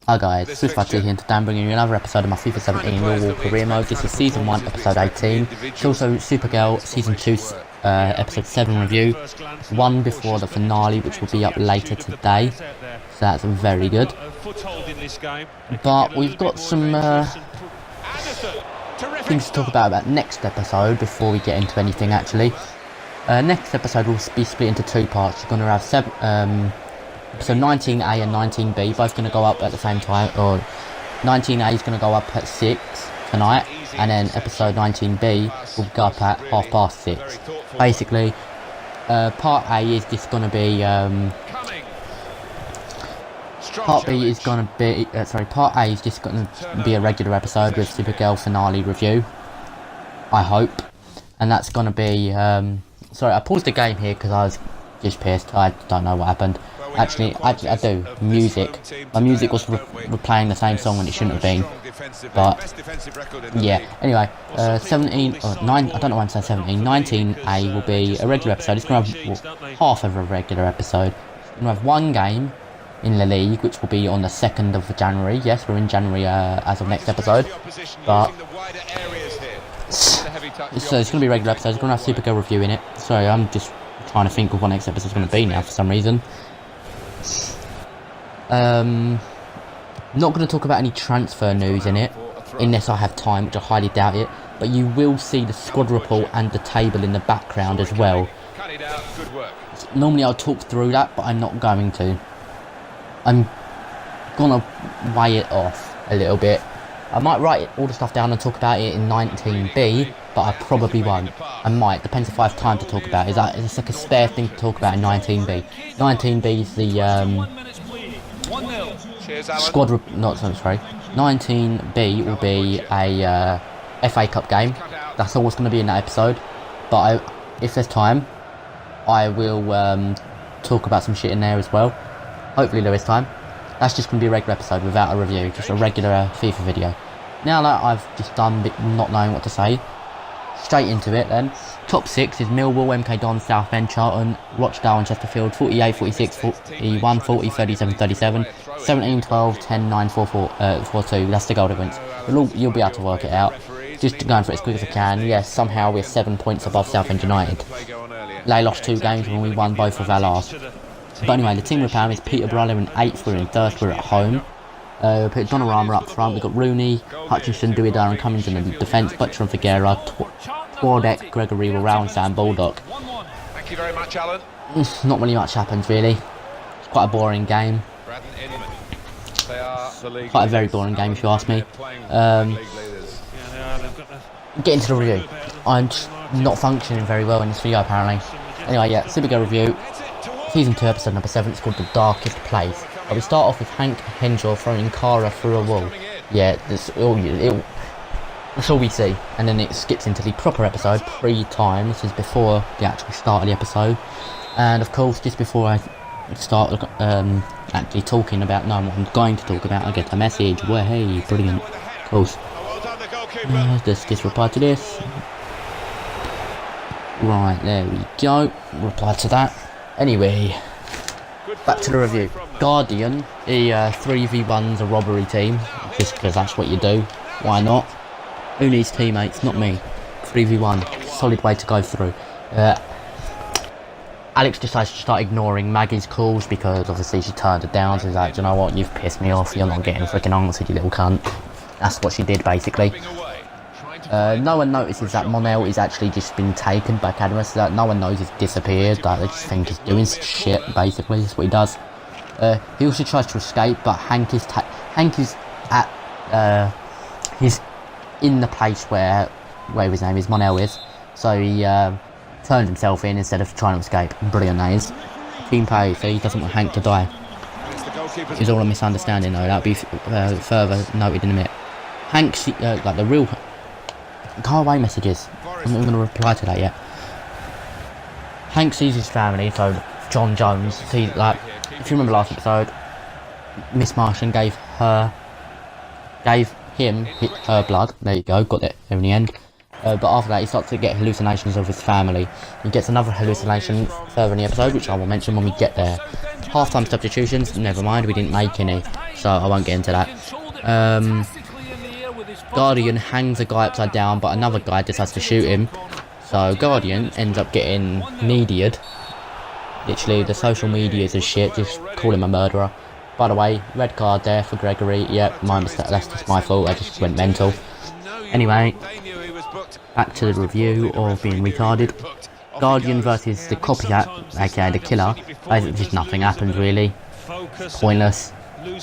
Hi guys, SwifTs here, and today I'm bringing you another episode of my FIFA 17 Millwall career mode. This is Season 1, Episode 18. It's also Supergirl Season 2, Episode 7 review. One before the finale, which will be up later today. So that's very good. But we've got some things to talk about next episode before we get into anything actually. Next episode will be split into two parts. You're going to have so 19A and 19B both going to go up at the same time, or 19A is going to go up at 6 tonight, and then episode 19B will go up at 6:30. Basically, part A is just going to be part A is just going to be a regular episode with Supergirl finale review, I hope, and that's going to be sorry, I paused the game here because I was just pissed. I don't know what happened. Actually, I do. Music. My music was replaying the same song when it shouldn't have been. But, yeah. Anyway, 17, or 9, I don't know why I'm saying 17. 19A will be a regular episode. It's going to have half of a regular episode. It's going to have one game in the league, which will be on the 2nd of January. Yes, we're in January as of next episode. But, so it's going to be a regular episode. It's going to have Supergirl review in it. Sorry, I'm just trying to think of what next episode is going to be now for some reason. Not going to talk about any transfer news in it, unless I have time, which I highly doubt it, but you will see the squad report and the table in the background as well. Normally I'll talk through that, but I'm not going to. I'm gonna weigh it off a little bit. I might write all the stuff down and talk about it in 19B, but I probably won't. I might, depends if I have time to talk about it. It's like a spare thing to talk about in 19B. 19B is the squad. 19B will be a FA Cup game. That's all it's going to be in that episode. But if there's time, I will talk about some shit in there as well. Hopefully there is time. That's just going to be a regular episode without a review, just a regular FIFA video. Now that I've just done not knowing what to say, straight into it then. Top 6 is Millwall, MK Dons, Southend, Charlton, Rochdale and Chesterfield, 48, 46, 41, 40, 37, 37, 17, 12, 10, 9, 4, 4, 4, 2. That's the goal difference. You'll be able to work it out. Just going for it as quick as I can. Yes, somehow we're 7 points above Southend United. They lost 2 games when we won both of our last. But anyway, the team we're playing is Peterborough in 8th, we're in 3rd, we're at home. Put Donnarumma up front, we've got Rooney, Hutchinson, Duida and Cummins in the defence, Butcher and Figueira, Twardek, Gregory, Rao and Sam Baldock. Thank you very much, Alan. Not really much happens really. It's quite a boring game. Quite a very boring game if you ask me. Get into the review. I'm just not functioning very well in this video apparently. Anyway, yeah, Supergirl review. Season 2, episode number 7, it's called The Darkest Place. We start off with Hank Henshaw throwing Kara through a wall. Yeah, that's all we see. And then it skips into the proper episode 3 times. This is before the actual start of the episode. And of course, just before I start actually talking about what I'm going to talk about, I get a message. Well, hey, brilliant. Of course. Just reply to this. Right, there we go. Reply to that. Anyway, back to the review. Guardian, the 3v1's a robbery team, just because that's what you do. Why not? Who needs teammates? Not me. 3v1, solid way to go through. Alex decides to start ignoring Maggie's calls because obviously she turned it down. So she's like, do you know what? You've pissed me off. You're not getting freaking answered, you little cunt. That's what she did basically. No one notices that Monel is actually just been taken by Cadmus. That no one knows he's disappeared. That they just think he's doing shit. Basically, that's what he does. He also tries to escape, but Hank is at he's in the place where his name is Monel is. So he turns himself in instead of trying to escape. Brilliant, that is. Team play. So he doesn't want Hank to die. It's all a misunderstanding though. That'll be further noted in a minute. Hank's like the real. Go away messages. I'm not going to reply to that yet. Hank sees his family, so John Jones. See, like, if you remember last episode, Miss Martian gave him her blood. There you go, got it in the end. But after that, he starts to get hallucinations of his family. He gets another hallucination further in the episode, which I will mention when we get there. Half-time substitutions, never mind, we didn't make any. so I won't get into that. Guardian hangs a guy upside down, but another guy decides to shoot him. So Guardian ends up getting mediated. Literally, the social medias is shit, just call him a murderer. By the way, red card there for Gregory. Yep, my mistake, that's just my fault, I just went mental. Anyway, back to the review of being retarded. Guardian versus the copycat, aka the killer. Basically just nothing happened really. Pointless.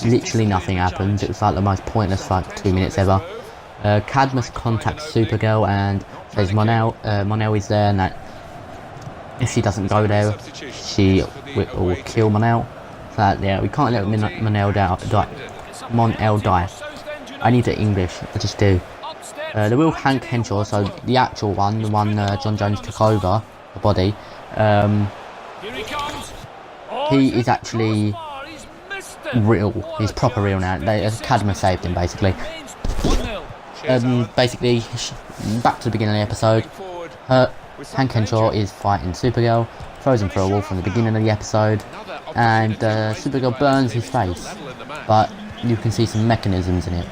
Literally nothing happened. It was like the most pointless like 2 minutes ever. Cadmus contacts Supergirl and says Monel is there and that if she doesn't go there, she will kill Monel. So yeah, we can't let Monel die. I need the English, I just do. The real Hank Henshaw, so the actual one, the one John Jones took over, the body, he is actually real, he's proper real now. Cadmus saved him basically. Basically, back to the beginning of the episode, Hank Henshaw is fighting Supergirl, throws him through a wall from the beginning of the episode, and Supergirl burns his face, but you can see some mechanisms in it.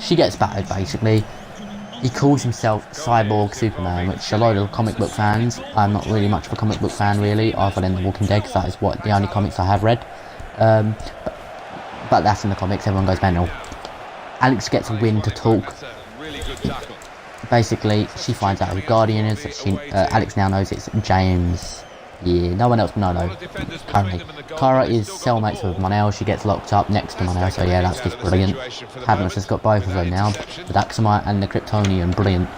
She gets battered basically. He calls himself Cyborg Superman, which a lot of comic book fans, I'm not really much of a comic book fan really, other than The Walking Dead, because that is the only comics I have read. But that's in the comics, everyone goes mental. Alex gets a win to talk. Basically, she finds out who Guardian is. Alex now knows it's James. Yeah, no one else will know though, currently. Kara is cellmates with Monel, she gets locked up next to Monel, so yeah, that's just brilliant. Cadmus has got both of them now, the Daxamite and the Kryptonian, brilliant.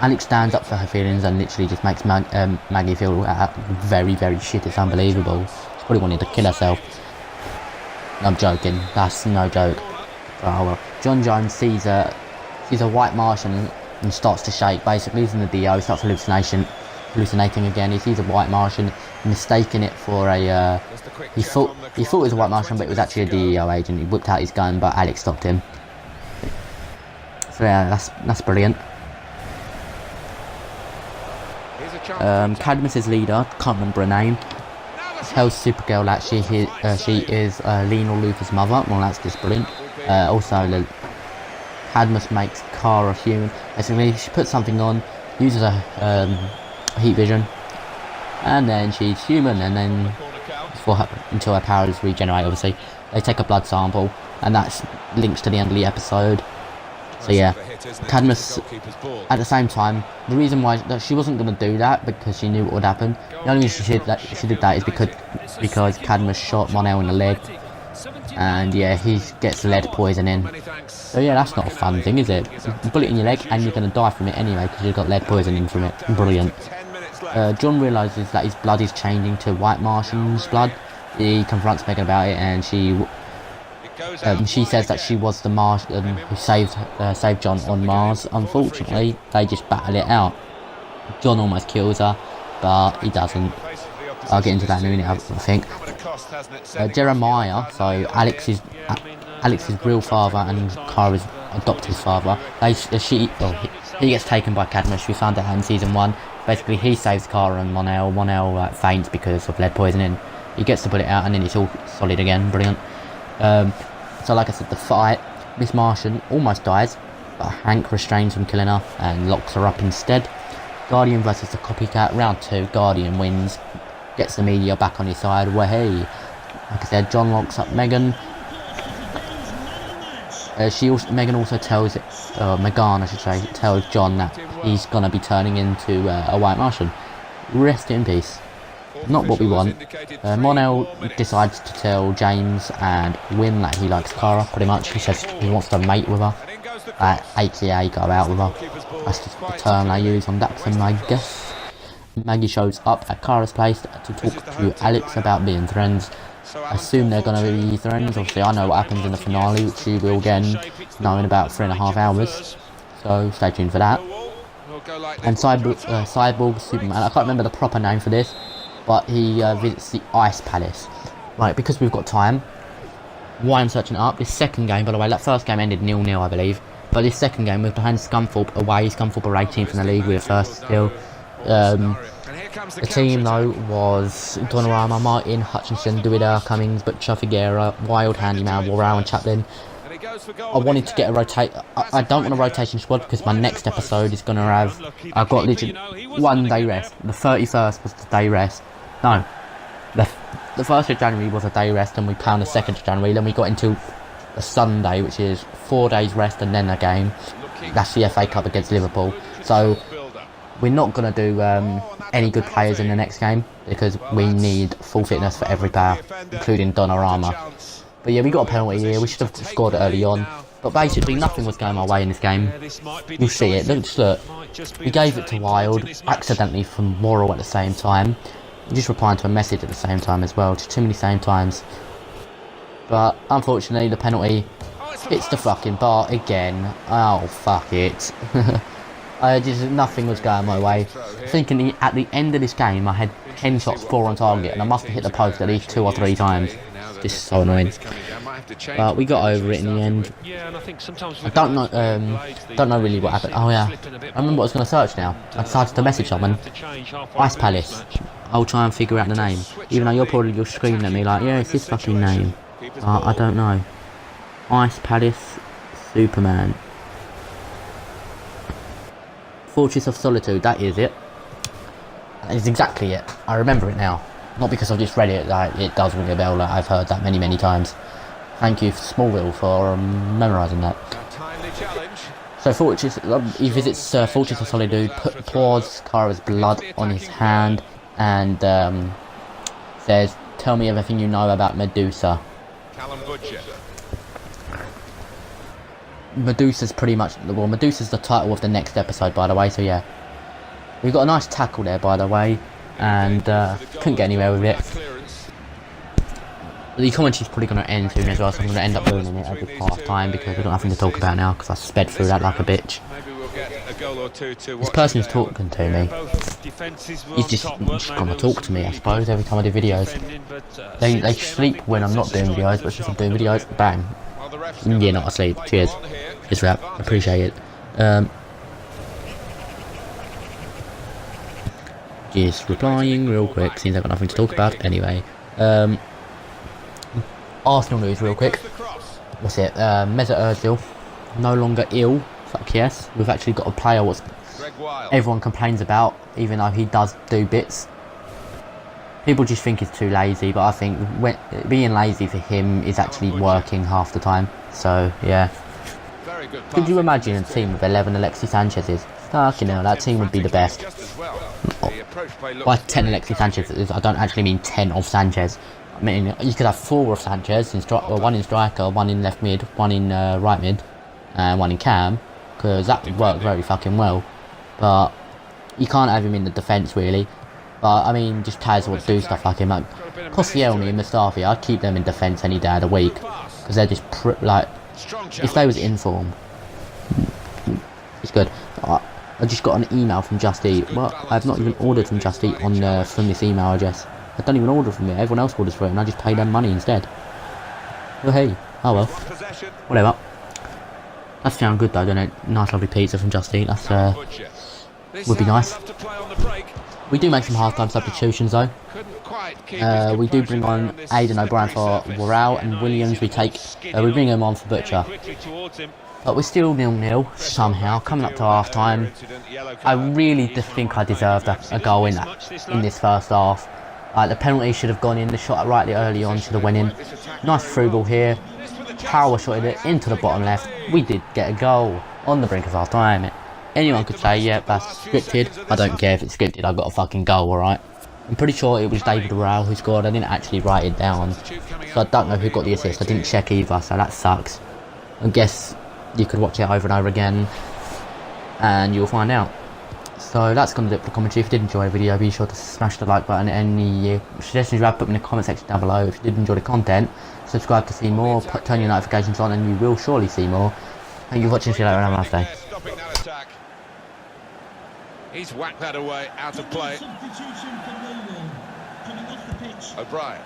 Alex stands up for her feelings and literally just makes Maggie feel very, very shit, it's unbelievable. She probably wanted to kill herself. I'm joking, that's no joke. Oh well. John Jones sees a white Martian and starts to shake, basically he's in the DO, he starts hallucinating again. He sees a white Martian, mistaking it for a he thought it was a white Martian, but it was actually a DEO agent. He whipped out his gun, but Alex stopped him. So yeah, that's brilliant. Cadmus's leader, can't remember her name, tells Supergirl that she is Lionel Luthor's mother. Well, that's just brilliant. Also, Cadmus makes Kara human. Basically, she puts something on, uses a heat vision, and then she's human, and then until her powers regenerate. Obviously, they take a blood sample, and that's links to the end of the episode. So yeah, Cadmus, at the same time, the reason why she wasn't going to do that because she knew what would happen. The only reason she did that is because Cadmus shot Monel in the leg, and yeah, he gets lead poisoning. So yeah, that's not a fun thing, is it? A bullet in your leg and you're going to die from it anyway because you've got lead poisoning from it. Brilliant. John realises that his blood is changing to White Martian's blood. He confronts Megan about it, and she says that she was the Martian who saved John on Mars. Unfortunately, they just battle it out. John almost kills her, but he doesn't. I'll get into that in a minute, I think. Jeremiah, so Alex's real father and Kara's adopted father, he gets taken by Cadmus. We found out in season 1. Basically, he saves Kara and Monel. Monel faints because of lead poisoning. He gets to put it out, and then it's all solid again. Brilliant. So like I said, the fight, Miss Martian almost dies, but Hank restrains from killing her and locks her up instead. Guardian versus the copycat, round 2. Guardian wins, gets the media back on his side. Wahey! Like I said, John locks up Megan. Megan also tells Megan, I should say, tells John that he's gonna be turning into a White Martian. Rest in peace. Not what we want. Monel decides to tell James and Wynn that he likes Kara, pretty much. He says he wants to mate with her, aka go out with her. That's just the term they use on Daxam, I guess. Maggie shows up at Kara's place to talk to Alex about being friends. I assume they're going to be friends. Obviously, I know what happens in the finale, which you will again know in about 3.5 hours. So stay tuned for that. And Cyborg Superman, I can't remember the proper name for this, but he visits the Ice Palace. Right, because we've got time, why I'm searching it up, this second game, by the way, that first game ended 0-0, I believe, but this second game, we're behind Scunthorpe away. Scunthorpe are 18th in the league, we're first still. comes The team though was Donnarumma, Martin, Hutchinson, Duida, Cummings, Butcher, Figuera, Wild, Handyman, Warrow and Chaplin. And he goes for goal. I wanted to get a rotate. I don't want a rotation squad because my next episode is going to have. I've got literally 1 day rest. The 31st was the day rest. No, the 1st of January was a day rest, and we play on the 2nd of January. Then we got into a Sunday, which is 4 days rest and then a game. That's the FA Cup against Liverpool. So we're not going to do any good players in the next game because we need full fitness for every player, including Donnarumma. But yeah, we got a penalty here. We should have scored it early on. But basically, nothing was going my way in this game. You'll see it. Look. We gave it to Wild, accidentally from Moral at the same time. Just replying to a message at the same time as well. Just too many same times. But unfortunately, the penalty hits the fucking bar again. Oh, fuck it. Nothing was going my way. Thinking at the end of this game, I had 10 shots, 4 on target, and I must have hit the post at least 2 or 3 times. This is so annoying. But we got over it in the end. I don't know really what happened. Oh yeah, I remember what I was going to search now. I decided to message someone. Ice Palace. I'll try and figure out the name. Even though you're screaming at me like, yeah, it's this fucking name. I don't know. Ice Palace Superman. Fortress of Solitude, that is it. That is exactly it. I remember it now. Not because I've just read it, like, it does ring a bell, like, I've heard that many times. Thank you, Smallville, for memorising that. So Fortress, he visits Fortress of Solitude, pours Kara's blood on his hand, and says, tell me everything you know about Medusa. Medusa's pretty much, well, Medusa's the title of the next episode, by the way, so yeah. We got a nice tackle there, by the way, and couldn't get anywhere with it. The commentary's probably going to end soon as well, so I'm going to end up ruining it at this half time because we've got nothing to talk about now because I sped through that like a bitch. This person's talking to me. He's just going to talk to me, I suppose, every time I do videos. They sleep when I'm not doing videos, but since I'm doing videos, bang. Yeah, not asleep. Cheers. Cheers, rap. Appreciate it. Just replying real quick, seems I've got nothing to talk about. Anyway, Arsenal news real quick. What's it? Mesut Ozil, no longer ill. Fuck yes. We've actually got a player what everyone complains about, even though he does do bits. People just think he's too lazy, but I think being lazy for him is actually working half the time. So, yeah. Could you imagine a team with 11 Alexis Sanchez's? Fucking hell, that team would be the best. By 10 Alexis Sanchez's, I don't actually mean 10 of Sanchez. I mean, you could have 4 of Sanchez, one in striker, 1 in left mid, 1 in right mid, and 1 in cam, because that would work very fucking well. But you can't have him in the defence, really. But, I mean, just Taz would do stuff like him. Like, Koscielny and Mustafi, I'd keep them in defence any day of the week. Because they're just, like, if they was in form, it's good. I just got an email from Just Eat. Well, I've not even ordered from Just Eat from this email address. I don't even order from it. Everyone else orders for it, and I just pay them money instead. Well, hey. Oh well. Whatever. That sounds good though, doesn't it? Nice lovely pizza from Just Eat. That's, would be nice. We do make some half-time substitutions though. We do bring on Aidan O'Brien for Warral, and Williams we bring him on for Butcher. But we're still 0-0 somehow, coming up to half-time. I really think I deserved a goal in this first half. The penalty should have gone in, the shot rightly early on should have went in. Nice through ball here. Power shotted it into the bottom left. We did get a goal on the brink of half-time. Anyone could say, yeah, that's scripted. I don't care if it's scripted, I got a fucking goal, alright? I'm pretty sure it was David Rao who scored. I didn't actually write it down, so I don't know who got the assist. I didn't check either, so that sucks. I guess you could watch it over and over again and you'll find out. So that's going to do it for the commentary. If you did enjoy the video, be sure to smash the like button. Any suggestions you have, put them in the comment section down below. If you did enjoy the content, subscribe to see more, turn your notifications on, and you will surely see more. Thank you for watching. See you later, and have a nice day. He's whacked that away, out of play. O'Brien.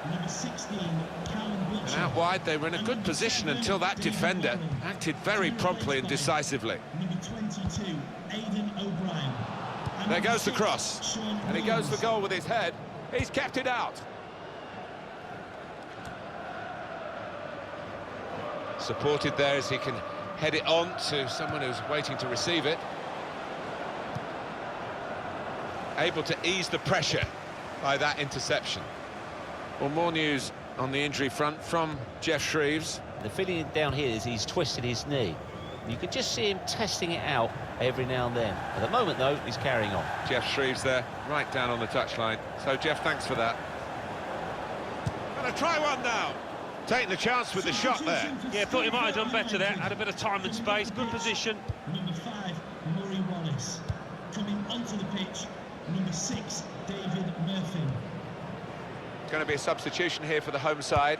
And out wide, they were in a good position until that defender acted very promptly and decisively. Number 22, Aidan O'Brien. There goes the cross. And he goes for goal with his head. He's kept it out. Supported there as he can head it on to someone who's waiting to receive it. Able to ease the pressure by that interception. Well, more news on the injury front from Jeff Shreves. The feeling down here is he's twisted his knee. You can just see him testing it out every now and then. At the moment, though, he's carrying on. Jeff Shreves there, right down on the touchline. So, Jeff, thanks for that. Gonna try one now. Taking the chance with the shot there. Yeah, thought he might have done better there. Had a bit of time and space. Good position. Number 5, Murray Wallace. Coming onto the pitch, number 6, David Murphy. It's going to be a substitution here for the home side.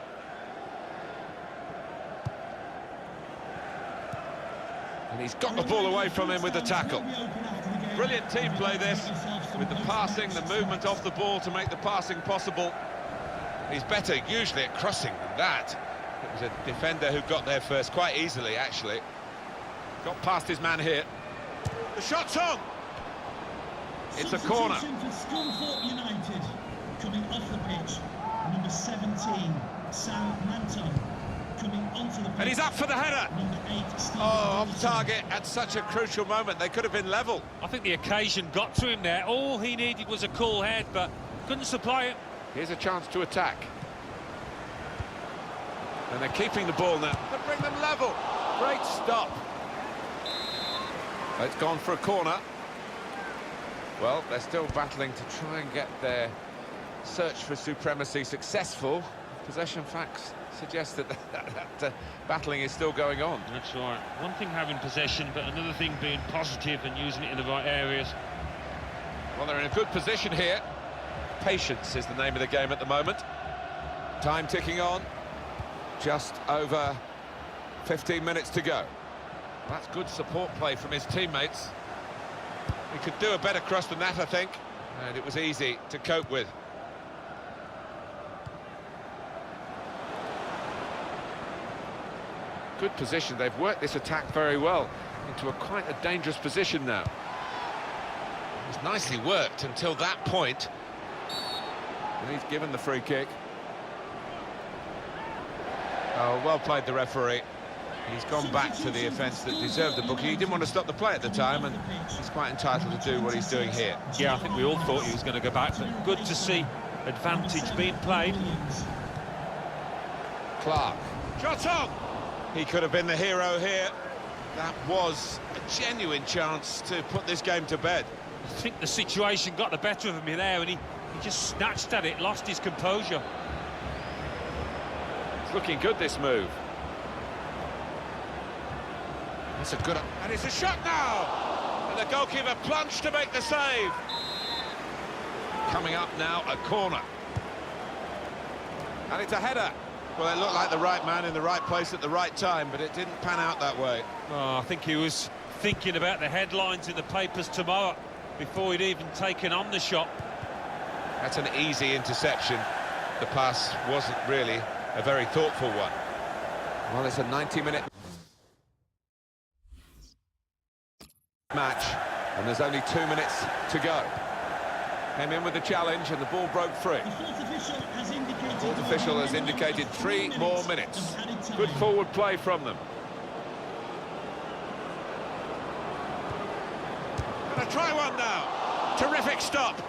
And he's got the ball away from him with the tackle. Brilliant team play this, with the passing, the movement off the ball to make the passing possible. He's better usually at crossing than that. It was a defender who got there first, quite easily actually. Got past his man here. The shot's on! It's a corner. Substitution for Scunthorpe United. Coming off the pitch, number 17, Sam Manton. Coming onto the pitch. And he's up for the header. Number 8, Steve Off target at such a crucial moment. They could have been level. I think the occasion got to him there. All he needed was a cool head, but couldn't supply it. Here's a chance to attack. And they're keeping the ball now to bring them level. Great stop. It's gone for a corner. Well, they're still battling to try and get their search for supremacy successful. Possession facts suggest that battling is still going on. That's right. One thing having possession, but another thing being positive and using it in the right areas. Well, they're in a good position here. Patience is the name of the game at the moment. Time ticking on. Just over 15 minutes to go. That's good support play from his teammates. He could do a better cross than that, I think. And it was easy to cope with. Good position. They've worked this attack very well into quite a dangerous position now. It's nicely worked until that point. And he's given the free kick. Oh, well played, the referee. He's gone back to the offence that deserved the booking. He didn't want to stop the play at the time, and he's quite entitled to do what he's doing here. Yeah, I think we all thought he was going to go back, but good to see advantage being played. Clark. Shot on! He could have been the hero here. That was a genuine chance to put this game to bed. I think the situation got the better of him there, and he just snatched at it, lost his composure. It's looking good, this move. That's a good... And it's a shot now! And the goalkeeper plunged to make the save. Coming up now, a corner. And it's a header. Well, it looked like the right man in the right place at the right time, but it didn't pan out that way. Oh, I think he was thinking about the headlines in the papers tomorrow before he'd even taken on the shot. That's an easy interception. The pass wasn't really a very thoughtful one. Well, it's a 90-minute match, and there's only 2 minutes to go. Came in with the challenge, and the ball broke free. The fourth official has indicated 3 more minutes. Good forward play from them. Gonna try one now. Terrific stop.